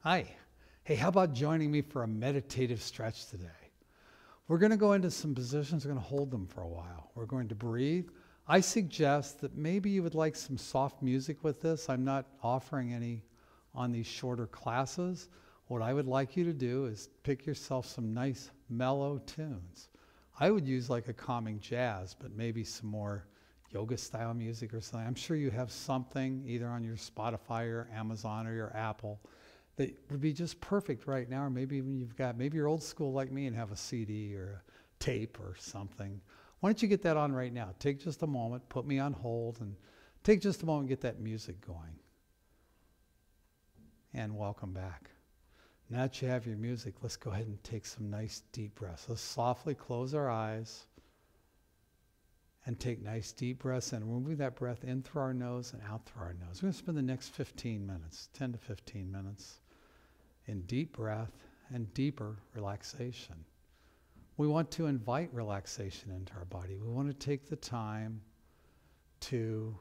Hi. Hey, how about joining me for a meditative stretch today? We're going to go into some positions. We're going to hold them for a while. We're going to breathe. I suggest that maybe you would like some soft music with this. I'm not offering any on these shorter classes. What I would like you to do is pick yourself some nice mellow tunes. I would use like a calming jazz, but maybe some more yoga style music or something. I'm sure you have something either on your Spotify or Amazon or your Apple that would be just perfect right now, or maybe even maybe you're old school like me and have a CD or a tape or something. Why don't you get that on right now? Take just a moment, put me on hold, and take just a moment and get that music going. And welcome back. Now that you have your music, let's go ahead and take some nice deep breaths. Let's softly close our eyes and take nice deep breaths in. We're moving that breath in through our nose and out through our nose. We're going to spend the next 15 minutes, 10 to 15 minutes, in deep breath and deeper relaxation. We want to invite relaxation into our body. We want to take the time to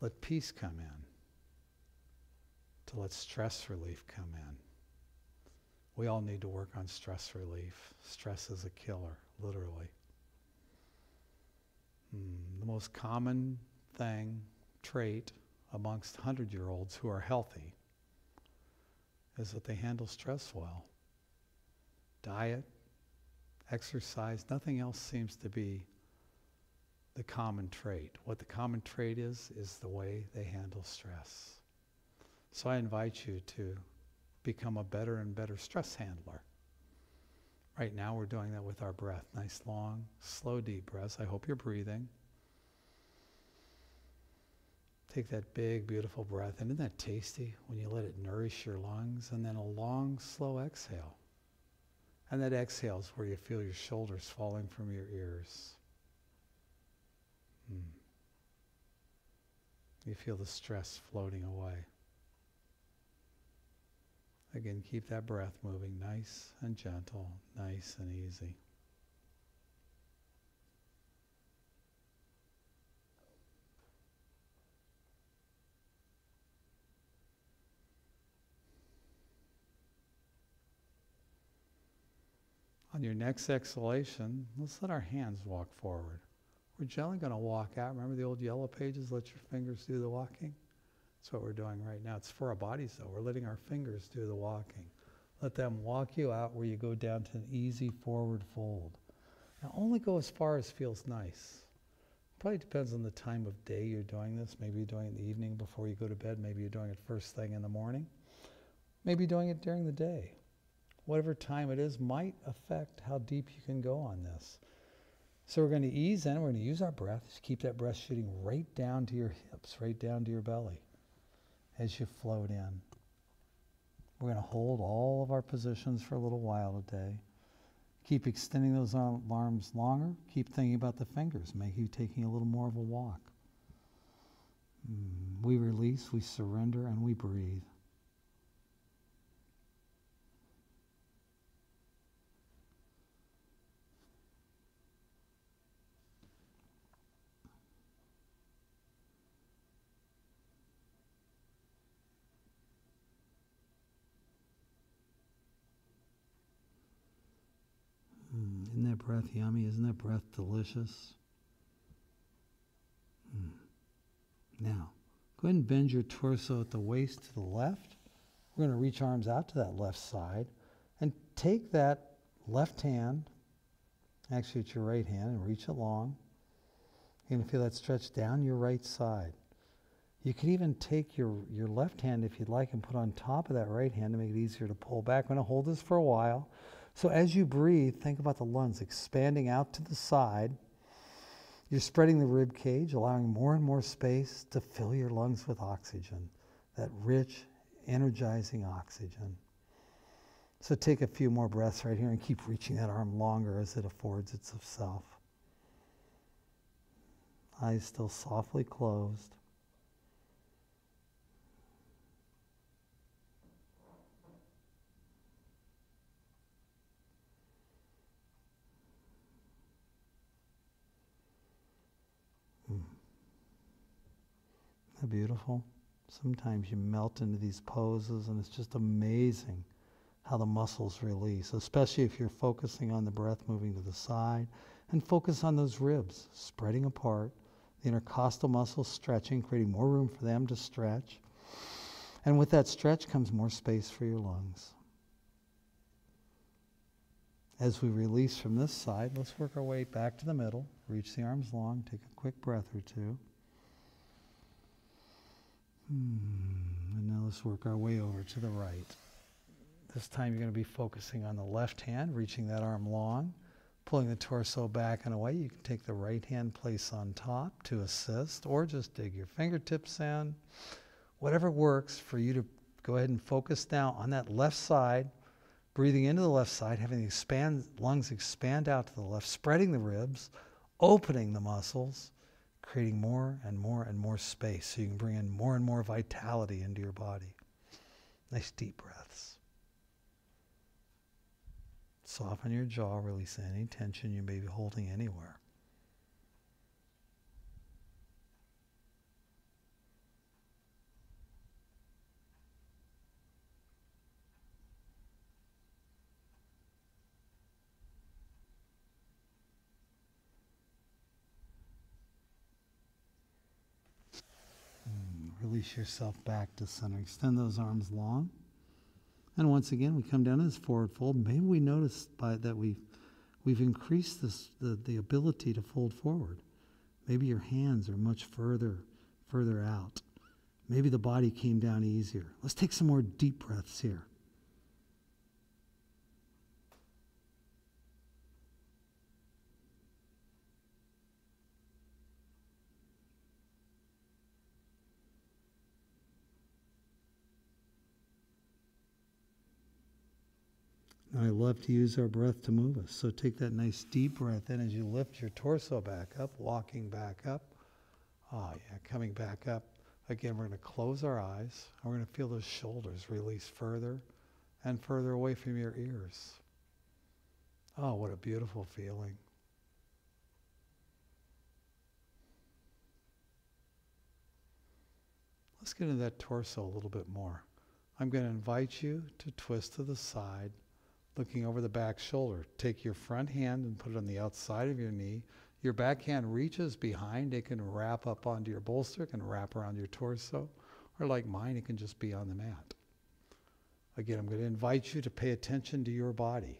let peace come in, to let stress relief come in. We all need to work on stress relief. Stress is a killer, literally. The most common trait amongst 100-year-olds who are healthy is that they handle stress well. Diet, exercise, nothing else seems to be the common trait. What the common trait is the way they handle stress. So I invite you to become a better and better stress handler. Right now we're doing that with our breath. Nice, long, slow, deep breaths. I hope you're breathing. Take that big, beautiful breath. And isn't that tasty when you let it nourish your lungs? And then a long, slow exhale. And that exhale is where you feel your shoulders falling from your ears. You feel the stress floating away. Again, keep that breath moving nice and gentle, nice and easy. On your next exhalation, let's let our hands walk forward. We're gently going to walk out. Remember the old yellow pages? Let your fingers do the walking. That's what we're doing right now. It's for our bodies, though. We're letting our fingers do the walking. Let them walk you out where you go down to an easy forward fold. Now, only go as far as feels nice. Probably depends on the time of day you're doing this. Maybe you're doing it in the evening before you go to bed. Maybe you're doing it first thing in the morning. Maybe you're doing it during the day. Whatever time it is might affect how deep you can go on this. So we're going to ease in. We're going to use our breath. Just keep that breath shooting right down to your hips, right down to your belly as you float in. We're going to hold all of our positions for a little while today. Keep extending those arms longer. Keep thinking about the fingers. Make you taking a little more of a walk. We release, we surrender, and we breathe. Isn't that breath yummy? Isn't that breath delicious? Now, go ahead and bend your torso at the waist to the left. We're going to reach arms out to that left side and take that left hand, actually it's your right hand, and reach it long. You're going to feel that stretch down your right side. You could even take your left hand, if you'd like, and put on top of that right hand to make it easier to pull back. We're going to hold this for a while. So as you breathe, think about the lungs expanding out to the side. You're spreading the rib cage, allowing more and more space to fill your lungs with oxygen, that rich, energizing oxygen. So take a few more breaths right here and keep reaching that arm longer as it affords itself. Eyes still softly closed. Beautiful. Sometimes you melt into these poses and it's just amazing how the muscles release, especially if you're focusing on the breath moving to the side, and focus on those ribs spreading apart, the intercostal muscles stretching, creating more room for them to stretch. And with that stretch comes more space for your lungs. As we release from this side, let's work our way back to the middle. Reach the arms long, take a quick breath or two. And now let's work our way over to the right. This time you're going to be focusing on the left hand, reaching that arm long, pulling the torso back and away. You can take the right hand, place on top to assist, or just dig your fingertips in. Whatever works for you to go ahead and focus now on that left side, breathing into the left side, having the lungs expand out to the left, spreading the ribs, opening the muscles, creating more and more and more space so you can bring in more and more vitality into your body. Nice deep breaths. Soften your jaw, release any tension you may be holding anywhere. Release yourself back to center. Extend those arms long. And once again, we come down to this forward fold. Maybe we notice that we've increased the ability to fold forward. Maybe your hands are much further out. Maybe the body came down easier. Let's take some more deep breaths here. I love to use our breath to move us. So take that nice deep breath in as you lift your torso back up, walking back up. Oh yeah, coming back up. Again, we're going to close our eyes. And we're going to feel those shoulders release further and further away from your ears. Oh, what a beautiful feeling. Let's get into that torso a little bit more. I'm going to invite you to twist to the side, looking over the back shoulder. Take your front hand and put it on the outside of your knee. Your back hand reaches behind. It can wrap up onto your bolster, it can wrap around your torso, or like mine, it can just be on the mat. Again, I'm going to invite you to pay attention to your body.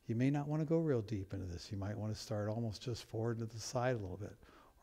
You may not want to go real deep into this. You might want to start almost just forward to the side a little bit.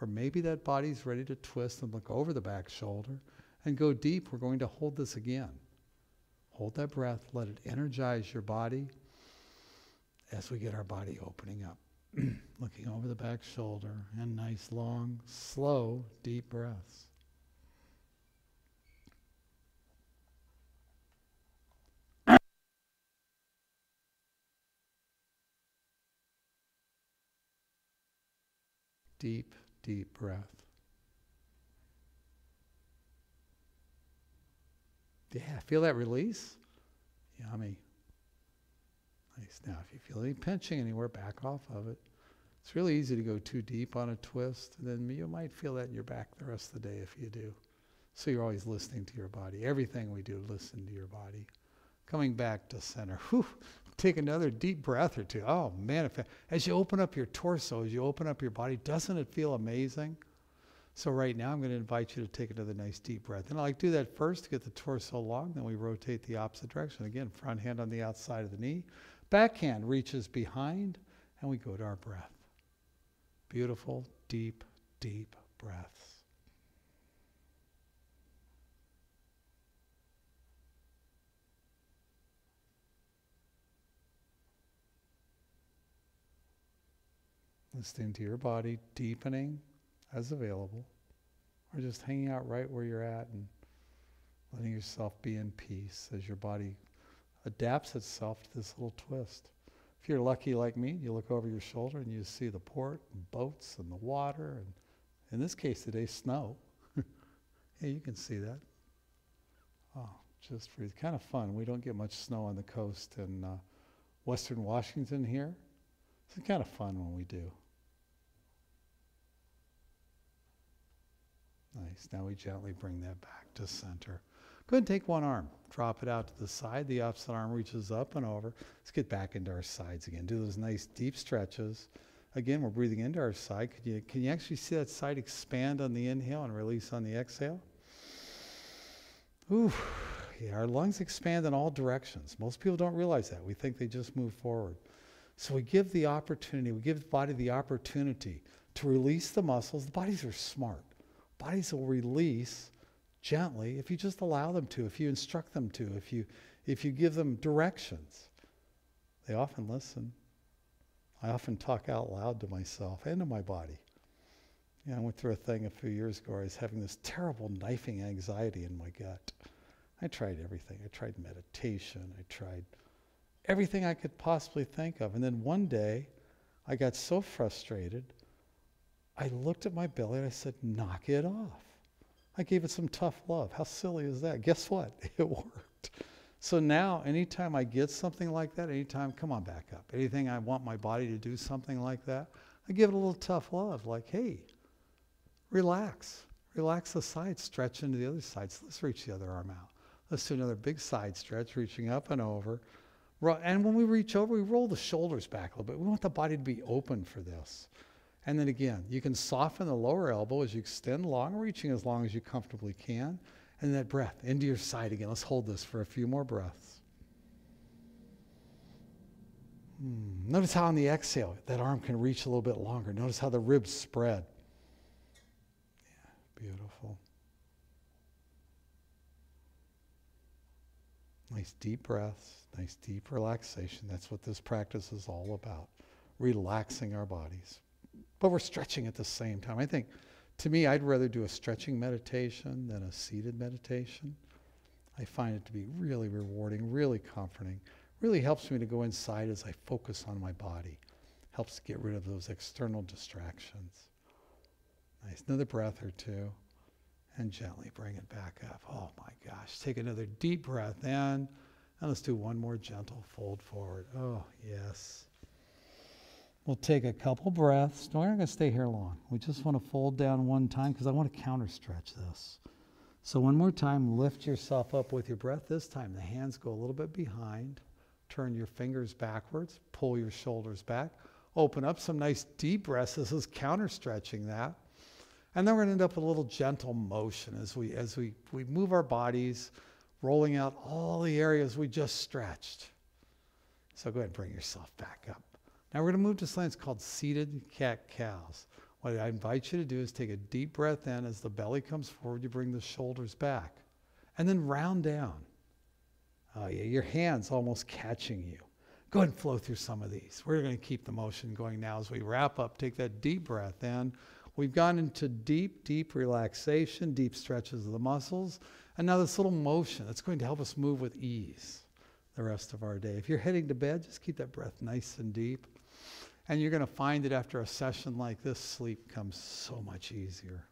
Or maybe that body's ready to twist and look over the back shoulder and go deep. We're going to hold this again. Hold that breath. Let it energize your body as we get our body opening up. Looking over the back shoulder and nice, long, slow, deep breaths. Deep, deep breath. Yeah, feel that release? Yummy. Nice. Now, if you feel any pinching anywhere, back off of it. It's really easy to go too deep on a twist, and then you might feel that in your back the rest of the day if you do. So you're always listening to your body. Everything we do, listen to your body. Coming back to center. Whew. Take another deep breath or two. Oh, man. As you open up your torso, as you open up your body, doesn't it feel amazing? So right now, I'm going to invite you to take another nice deep breath. And I like to do that first to get the torso long, then we rotate the opposite direction. Again, front hand on the outside of the knee. Back hand reaches behind, and we go to our breath. Beautiful, deep, deep breaths. Listening to your body, deepening as available, or just hanging out right where you're at and letting yourself be in peace as your body adapts itself to this little twist. If you're lucky like me, you look over your shoulder and you see the port and boats and the water, and in this case today, snow. Yeah, you can see that. Oh, just for it's kind of fun. We don't get much snow on the coast in western Washington here. It's kind of fun when we do. Nice. Now we gently bring that back to center. Go ahead and take one arm. Drop it out to the side. The opposite arm reaches up and over. Let's get back into our sides again. Do those nice deep stretches. Again, we're breathing into our side. Can you actually see that side expand on the inhale and release on the exhale? Ooh, yeah, our lungs expand in all directions. Most people don't realize that. We think they just move forward. So we give the opportunity, we give the body the opportunity to release the muscles. The bodies are smart. Bodies will release gently if you just allow them to, if you instruct them to, if you give them directions. They often listen. I often talk out loud to myself and to my body. I went through a thing a few years ago where I was having this terrible knifing anxiety in my gut. I tried everything. I tried meditation. I tried everything I could possibly think of. And then one day, I got so frustrated, I looked at my belly and I said, knock it off. I gave it some tough love. How silly is that? Guess what? It worked. So now, anytime I get something like that, anytime, come on, back up. Anything I want my body to do something like that, I give it a little tough love, like, hey, relax. Relax the side, stretch into the other side. So let's reach the other arm out. Let's do another big side stretch, reaching up and over. And when we reach over, we roll the shoulders back a little bit. We want the body to be open for this. And then again, you can soften the lower elbow as you extend long, reaching as long as you comfortably can. And that breath into your side again. Let's hold this for a few more breaths. Notice how on the exhale, that arm can reach a little bit longer. Notice how the ribs spread. Yeah, beautiful. Nice deep breaths, nice deep relaxation. That's what this practice is all about. Relaxing our bodies. But we're stretching at the same time. I think, to me, I'd rather do a stretching meditation than a seated meditation. I find it to be really rewarding, really comforting. Really helps me to go inside as I focus on my body. Helps to get rid of those external distractions. Nice. Another breath or two. And gently bring it back up. Oh my gosh. Take another deep breath in. And let's do one more gentle fold forward. Oh, yes. We'll take a couple breaths. No, we're not going to stay here long. We just want to fold down one time because I want to counter stretch this. So one more time, lift yourself up with your breath. This time the hands go a little bit behind. Turn your fingers backwards. Pull your shoulders back. Open up some nice deep breaths. This is counter stretching that. And then we're going to end up with a little gentle motion as we move our bodies, rolling out all the areas we just stretched. So go ahead and bring yourself back up. Now we're going to move to something that's called seated cat-cows. What I invite you to do is take a deep breath in. As the belly comes forward, you bring the shoulders back. And then round down. Oh yeah, your hands almost catching you. Go ahead and flow through some of these. We're going to keep the motion going now as we wrap up. Take that deep breath in. We've gone into deep, deep relaxation, deep stretches of the muscles. And now this little motion that's going to help us move with ease the rest of our day. If you're heading to bed, just keep that breath nice and deep. And you're going to find that after a session like this, sleep comes so much easier.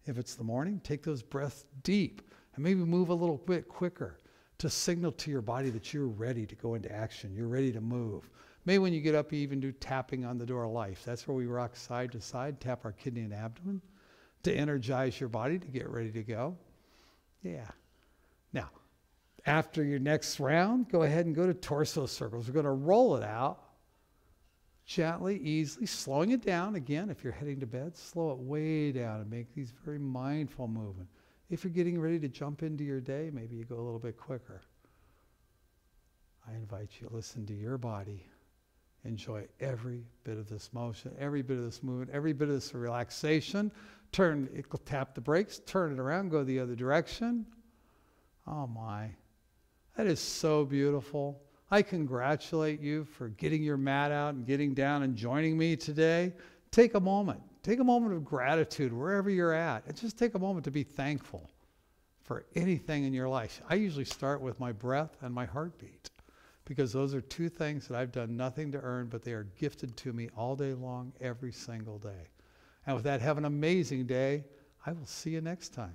If it's the morning, take those breaths deep and maybe move a little bit quicker to signal to your body that you're ready to go into action. You're ready to move. Maybe when you get up, you even do tapping on the door of life. That's where we rock side to side, tap our kidney and abdomen to energize your body to get ready to go. Yeah. Now, after your next round, go ahead and go to torso circles. We're going to roll it out gently, easily, slowing it down. Again, if you're heading to bed, slow it way down and make these very mindful movements. If you're getting ready to jump into your day, maybe you go a little bit quicker. I invite you to listen to your body. Enjoy every bit of this motion, every bit of this movement, every bit of this relaxation. Tap the brakes, turn it around, go the other direction. Oh my, that is so beautiful. I congratulate you for getting your mat out and getting down and joining me today. Take a moment of gratitude wherever you're at, and just take a moment to be thankful for anything in your life. I usually start with my breath and my heartbeat, because those are two things that I've done nothing to earn, but they are gifted to me all day long, every single day. And with that, have an amazing day. I will see you next time.